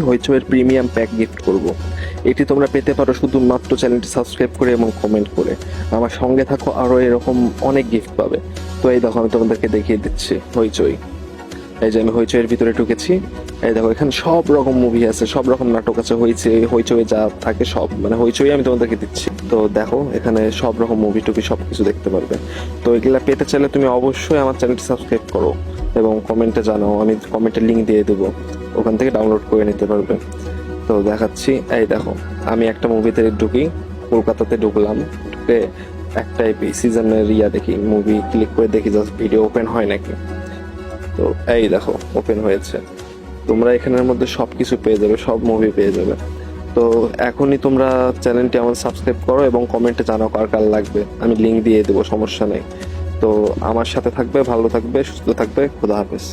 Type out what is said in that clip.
হইচইয়ের premium pack gift করব। এটি তোমরা পেতে পারো শুধুমাত্র চ্যানেলটি সাবস্ক্রাইব করে এবং কমেন্ট করে। আমার সঙ্গে থাকো, আরও এরকম অনেক গিফট পাবে। তো এই দেখো, আমি তোমাদেরকে দেখিয়ে দিচ্ছি হইচই। এই যে আমি হইচইয়ের ভিতরে ঢুকেছি। এই দেখো, এখানে সব রকম মুভি আছে, সব রকম নাটক আছে। হইচই যা থাকে সব, মানে হইচই আমি তোমাদেরকে দিচ্ছি। তো দেখো, এখানে সব রকম মুভি টুভি সব কিছু দেখতে পারবে। তো এগুলা পেতে চাইলে তুমি অবশ্যই আমার চ্যানেলটি সাবস্ক্রাইব করো এবং কমেন্টে জানাও, আমি কমেন্টে লিঙ্ক দিয়ে দেবো, ওখান থেকে ডাউনলোড করে নিতে পারবে। তো দেখাচ্ছি, এই দেখো, আমি একটা মুভিতে ঢুকি, কলকাতাতে ঢুকলাম। ঢুকে একটা সিজনের দেখি, মুভি ক্লিক করে দেখি জাস্ট ভিডিও ওপেন হয় নাকি। তো এই দেখো, ওপেন হয়েছে। তোমরা এখানের মধ্যে সব কিছু পেয়ে যাবে, সব মুভি পেয়ে যাবে। তো এখনই তোমরা চ্যানেলটি আমার সাবস্ক্রাইব করো এবং কমেন্টে জানাও কার কার লাগবে, আমি লিঙ্ক দিয়ে দেবো, সমস্যা নেই। তো আমার সাথে থাকবে, ভালো থাকবে, সুস্থ থাকবে। খোদা হাফেজ।